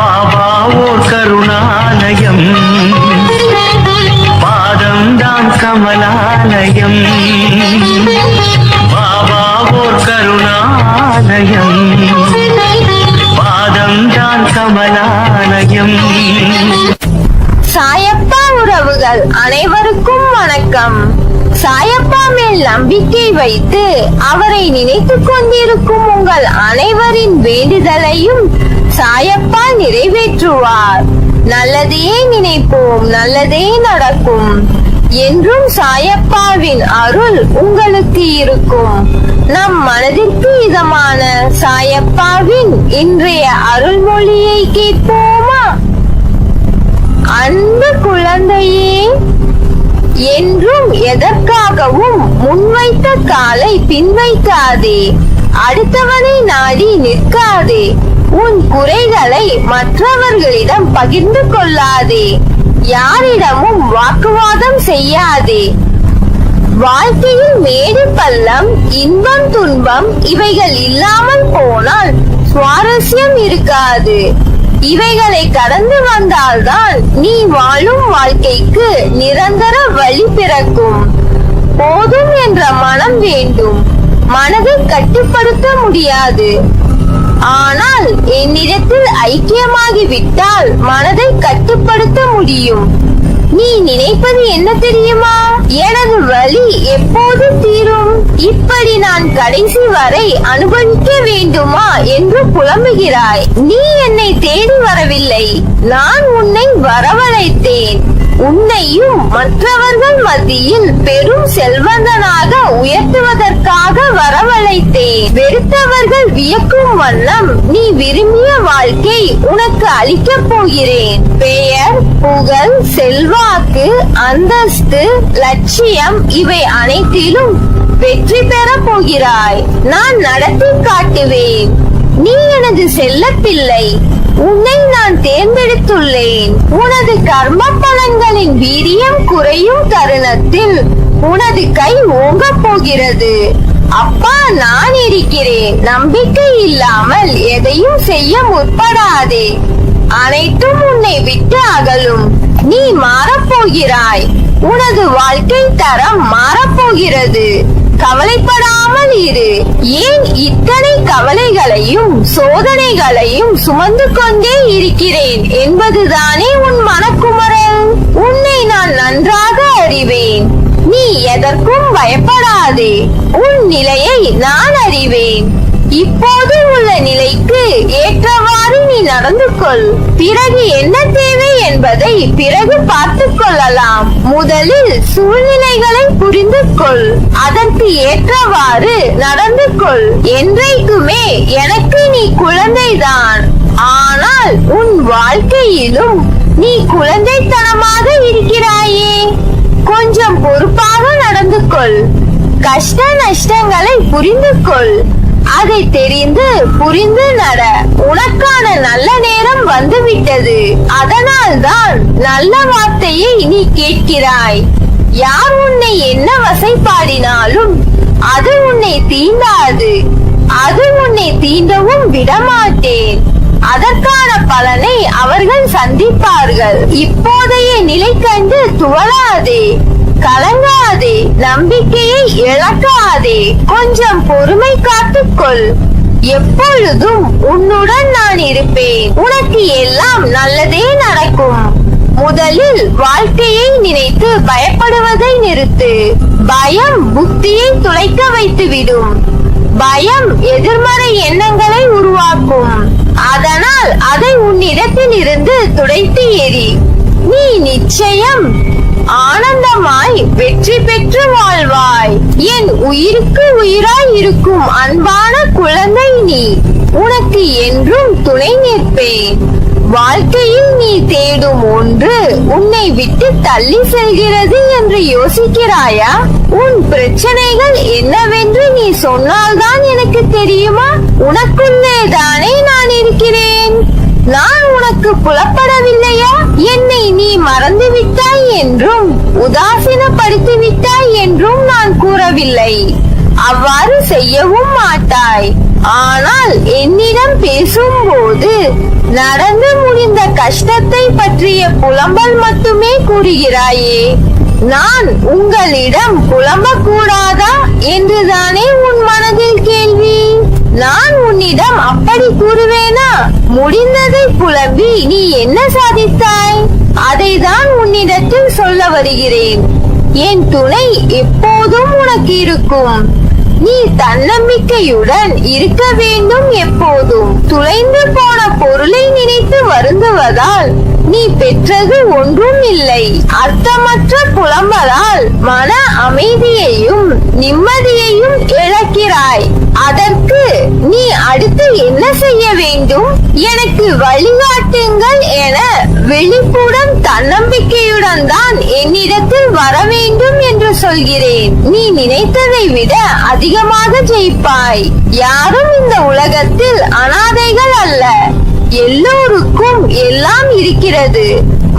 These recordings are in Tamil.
பாபா ஓர் கருணாலயம், பாதம்தான் கமலாலயம். பாபா ஓர் கருணாலயம், பாதம்தான் கமலாலயம். சாயப்பா உறவுகள் அனைவருக்கும் வணக்கம். சாயப்பா மேல் நம்பிக்கை வைத்து அவரை நினைத்துக் கொண்டிருக்கும் உங்கள் அனைவரின் வேண்டுதலையும் சாயப்பா நிறைவேற்றுவார். நல்லதையே நினைப்போம், நல்லதே நடக்கும். என்றும் சாயப்பாவின் அருள் உங்களுக்கு இருக்கும். நம் மனதிற்கு இதமான சாயப்பாவின் இன்றைய அருள்மொழியை கேட்போமா? அன்பு குழந்தையே, என்றும் எதற்காகவும் முன்வைத்த காலை பின்வைக்காதே. அடுத்தவனை நாடி நிற்காதே. உன் குறைகளை மற்றவர்களிடம் பகிர்ந்து கொள்ளாதே. யாரிடமும் வாக்குவாதம் செய்யாதே. வாழ்க்கையில் மேடு பள்ளம், இன்பம் துன்பம் இவைகள் இல்லாமல் போனால் சுவாரஸ்யம் இருக்காது. இவைகளை கடந்து வந்தால்தான் நீ வாழும் வாழ்க்கைக்கு நிரந்தர வழி பிறக்கும். போதும் என்ற மனம் வேண்டும். மனதை கட்டுப்படுத்த முடியாது. ஆனால் என்னிடத்தில் ஐக்கியமாகிவிட்டால் மனதை கட்டுப்படுத்த முடியும். நீ நினைப்பது என்ன தெரியுமா? எனது வலி எப்போது தீரும்? இப்படி நான் கடைசி வரை அனுபவிக்க வேண்டுமா என்று புலம்புகிறாய். நீ என்னை தேடி வரவில்லை, நான் உன்னை வரவழைத்தேன். உன்னையும் மற்றவர்கள் மத்தியில் பெரும் செல்வந்தனாக உயர்த்துவதற்காக வரவழைத்தேன். வெறுத்தவர்கள் வியக்கும் வண்ணம் நீ விரும்பிய வாழ்க்கை உனக்கு அளிக்கப் போகிறேன். பெயர், புகழ், செல்வாக்கு, அந்தஸ்து, லட்சியம் இவை அனைத்திலும் வெற்றி பெற போகிறாய். நான் நடத்தி காட்டுவேன். நீ எனது செல்ல பிள்ளை. உன்னை நான் தேர்ந்தெடுத்துள்ளேன். உனது கர்ம பலன்களின் வீரியம் குறையும் தருணத்தில் உனது கை ஓங்கப் போகிறது. அப்பா நான் இருக்கிறேன். நம்பிக்கை இல்லாமல் எதையும் செய்ய முற்படாதே. அனைத்தும் உன்னை விட்டு அகலும். நீ மாறப்போகிறாய். உனது வாழ்க்கை தரம் மாறப்போகிறது. கவலைப்படாமல் இரு. ஏன் இத்தனை கவலைகளையும் சோதனைகளையும் சுமந்து கொண்டே இருக்கிறேன் என்பதுதானே உன் மனக்குமரல். உன்னை நான் நன்றாக அறிவேன். நீ எதற்கும் பயப்படாதே. உன் நிலையை நான் அறிவேன். இப்போது உள்ள நிலைக்கு ஏற்றவாறு நீ நடந்து கொள். பிறகு என்ன தேவை என்பதை பிறகு பார்த்துக் கொள்ளலாம். முதலில் சூழ்நிலைகளை புரிந்து கொள். அதற்கு ஏற்றவாறு நடந்து கொள். என்றைக்குமே எனக்கு நீ குழந்தைதான். ஆனால் உன் வாழ்க்கையிலும் நீ குழந்தைத்தனமாக இருக்கிறாயே. கொஞ்சம் பொறுப்பாக நடந்து கொள். கஷ்ட நஷ்டங்களை புரிந்து கொள். அதை தெரிந்து புரிந்து நட. உனக்கான நல்ல நேரம் வந்துவிட்டது. அதனால்தான் நல்ல வார்த்தையை நீ கேட்கிறாய். யார் உன்னை என்ன வசைப்பாடினாலும் அது உன்னை தீண்டாது. அது உன்னை தீண்டவும் விடமாட்டேன். அதற்கான பலனை அவர்கள் சந்திப்பார்கள். இப்போதைய நிலை கண்டு துவளாதே, கலங்காதே, நம்பிக்கையை இழக்காதே. கொஞ்சம் பொறுமை காத்துக்கொள். எப்பொழுதும் உன்னுடன் நான் இருப்பேன். உனக்கு எல்லாம் நல்லதே நடக்கும். முதலில் வாழ்க்கையை நினைத்து பயப்படுவதை நிறுத்து. பயம் புத்தியை துளைக்க வைத்துவிடும். பயம் எதிர்மறை எண்ணங்களை உருவாக்கும். அதனால் அதை உன்னிடத்தில் இருந்து துடைத்து எறி. நீ நிச்சயம் ஆனந்தமாய் வெற்றி பெற்று வாழ்வாய். என் உயிருக்கு உயிராய் இருக்கும் அன்பான குழந்தை நீ. உனக்கு என்றும் துணை நிற்பேன். வாழ்க்கையில் நீ தேடும் ஒன்று உன்னை விட்டு தள்ளி செல்கிறது என்று யோசிக்கிறாயா? உன் பிரச்சனைகள் என்னவென்று நீ சொன்னால்தான் எனக்கு தெரியுமா? உனக்குள்ளே தானே நான் இருக்கிறேன். நான் உனக்கு புலப்படவில்லையா? என்னை நீ மறந்து விட்டாய் என்றும் உதாசீனப்படுத்தி விட்டாய் என்றும் நான் கூறவில்லை. அவ்வாறு செய்யவும் மாட்டாய். ஆனால் என்னிடம் பேசும்போது நடந்து முடிந்த கஷ்டத்தை பற்றிய புலம்பல் மட்டுமே கூறுகிறாயே. நான் உங்களிடம் புலம்பக் கூடாதா என்றுதானே உன் மனதில் கேள்வி. நான் உன்னிடம் அப்படி கூறுவேனா? முடிந்ததை புலம்பி நீ என்ன சாதித்தாய்? அதைதான் உன்னிடத்தில் சொல்ல வருகிறேன். என் துணை எப்போதும் உனக்கு இருக்கும். நீ தன்னம்பிக்கையுடன் இருக்க வேண்டும். எப்போதும் துளைந்து போன பொருளை நினைத்து வருந்துவதால் நீ பெற்றது ஒன்றும் இல்லை. அர்த்தமற்ற புலம்பலால் மன அமைதியையும் நிம்மதியையும் இழக்கிறாய். அதற்கு நீ அடுத்து என்ன செய்ய வேண்டும்? எனக்கு வழிகாட்டுங்கள் என விழிப்புடன் தன்னம்பிக்கையுடன் தான் என்னிடத்தில் வர வேண்டும் என்று சொல்கிறேன். நீ நினைத்ததை விட அதிகமாக ஜெயிப்பாய். யாரும் இந்த உலகத்தில் அனாதைகள் அல்ல. எல்லோருக்கும் எல்லாம் இருக்கிறது.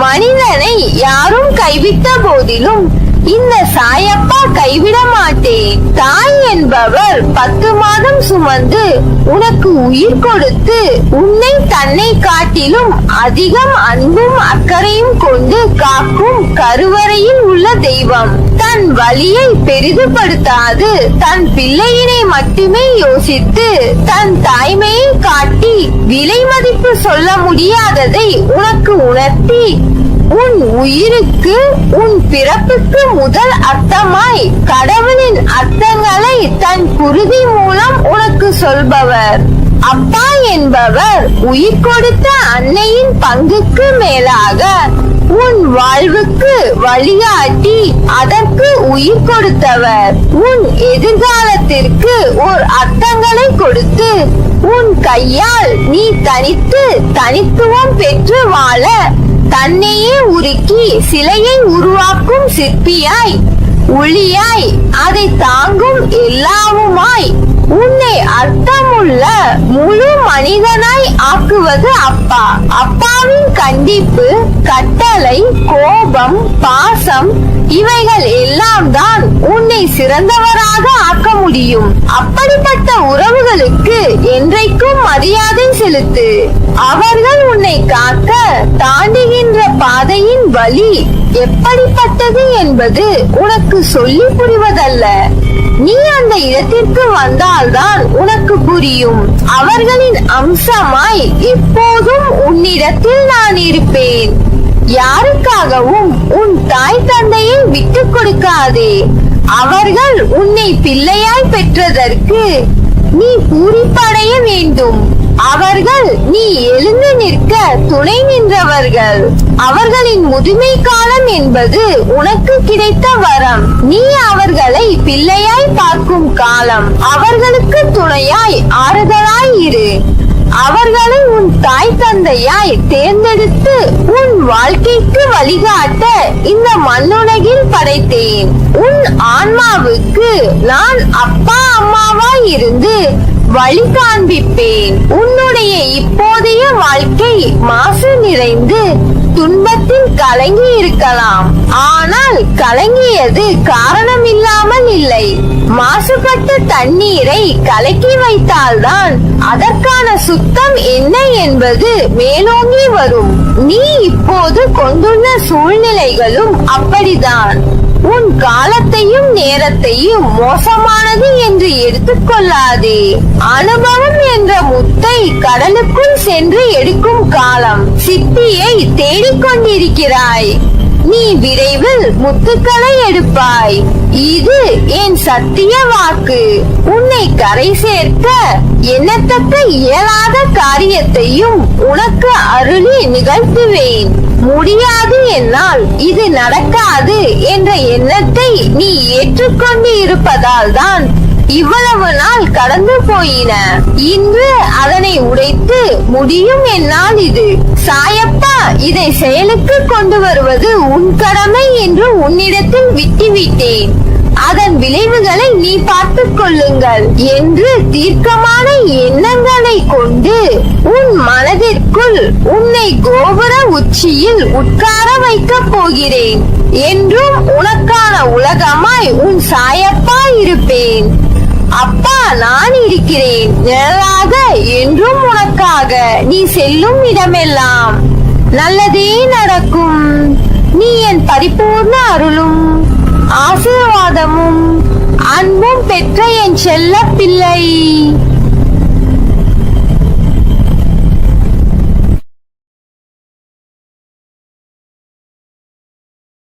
மனிதனை யாரும் கைவிட்ட போதிலும் இந்த சாயப்பா கைவிட மாட்டேன். தாய் என்பவர் 10 மாதம் சுமந்து உனக்கு உயிர் கொடுத்து உன்னை தன்னை காட்டிலும் அதிகம் அன்பும் அக்கறையும் கொண்டு காக்கும் கருவறையில் உள்ள தெய்வம். தன் வலியை பெரிதுபடுத்தாது தன் பிள்ளையினை மட்டுமே யோசித்து தன் தாய்மையை காட்டி விலை மதிப்பு சொல்ல முடியாததை உனக்கு உணர்த்தி உன் உயிருக்கு உன் பிறப்புக்கு முதல் அர்த்தமாய் கடவுளின் அர்த்தங்களை தன் குருதி மூலம் உனக்கு சொல்பவர். அப்பா என்பவர் உயிர் கொடுத்த அன்னையின் பங்குக்கு மேலாக உன் வாழ்வுக்கு வழிகாட்டி அதற்கு உயிர் கொடுத்தவர். உன் எதிர்காலத்திற்கு ஓர் அர்த்தங்களை கொடுத்து உன் கையால் நீ தனித்துவம் பெற்று வாழ தன்னையே உருக்கி சிலையை உருவாக்கும் சிற்பியாய் ஒளியாய் அதை தாங்கும் எல்லாவுமாய் உன்னை அர்த்தமுள்ள முழு மனிதனாய் ஆக்குவது அப்பா. அப்பாவின் கண்டிப்பு, கட்டளை, கோபம், பாசம் இவைகள் எல்லாம் தான் உன்னை சிறந்தவராக ஆக்க முடியும். அப்படிப்பட்ட உறவுகளுக்கு என்றைக்கும் மரியாதை செலுத்து. அவர்கள் உன்னை காக்க தாண்டுகின்ற பாதையின் வழி எப்படிப்பட்டது என்பது உனக்கு சொல்லி புரிவதல்ல. நீ அந்த இடத்திற்கு வந்தால்தான் உனக்கு புரியும். அவர்களின் அம்சமாய் எப்போதும் உன்னிடத்தில் நான் இருப்பேன். யாருக்காகவும் உன் தாய் தந்தையை விட்டு கொடுக்காதே. அவர்கள் உன்னை பிள்ளையாய் பெற்றதற்கு நீ பூரிப்படைய வேண்டும். அவர்கள் நீ எழுந்து நிற்க துணை நின்றவர்கள். அவர்களின் முதுமை காலம் என்பது உனக்கு கிடைத்த வரம். நீ அவர்களை பிள்ளையாய் பார்க்கும் காலம். அவர்களுக்கு துணையாய் ஆறுதலாய் இரு. அவர்களை உன் தாய் தந்தையாய் தேர்ந்தெடுத்து உன் வாழ்க்கைக்கு வழிகாட்ட இந்த மண்ணுலகில் படைத்தேன். உன் ஆன்மாவுக்கு நான் அப்பா அம்மாவாய் இருந்து வழி காண்பிப்பேன். உன்னுடைய இப்போதைய வாழ்க்கை மாசு நிறைந்து துன்பத்தில் கலங்கி இருக்கலாம். ஆனால் கலங்கியது காரணம் இல்லாமல் இல்லை. மாசுபட்ட தண்ணீரை கலக்கி வைத்தால்தான் அதற்கான சுத்தம் என்ன என்பது மேலோங்கி வரும். நீ இப்போது கொண்டுள்ள சூழ்நிலைகளும் அப்படிதான். உன் காலத்தையும் நேரத்தையும் மோசமானது என்று எடுத்துக்கொள்ளாதே. அனுபவம் என்ற முத்தை கடலுக்குள் சென்று எடுக்கும் காலம். சிப்பியை தேடிக்கொண்டிருக்கிறாய். நீ விரைவில் முத்துக்களை எடுப்பாய். இது என் சத்திய வாக்கு. உன்னை கரை சேர்க்க எண்ணத்தக்க இயலாத காரியத்தையும் உனக்கு அருளி நிகழ்த்துவேன். முடியாது என்னால் இது நடக்காது என்ற எண்ணத்தை நீ ஏற்றுக்கொண்டு இருப்பதால் தான் இவ்வளவு நாள் கடந்து போயின. இன்று அதனை உடைத்து முடியும் என்னால் இது. சாயப்பா இதை செயலுக்கு கொண்டு வருவது உன் கடமை என்று உன்னிடத்தில் விட்டுவிட்டேன். அதன் விளைவுகளை நீ பார்த்துக் கொள்ளுங்கள் என்று தீர்க்கமான எண்ணங்களை கொண்டு உன் மனதிற்குள் உன்னை கோபுர உச்சியில் உட்கார வைக்கப் போகிறேன். என்றும் உனக்கான உலகமாய் உன் சாயப்பா இருப்பேன். அப்பா நான் இருக்கிறேன் நிழலாக என்றும் உனக்காக. நீ செல்லும் இடமெல்லாம் நல்லதே நடக்கும். நீ என் பரிபூர்ண அருளும் ஆசீர்வாதமும் அன்பும் பெற்ற என் செல்ல பிள்ளை.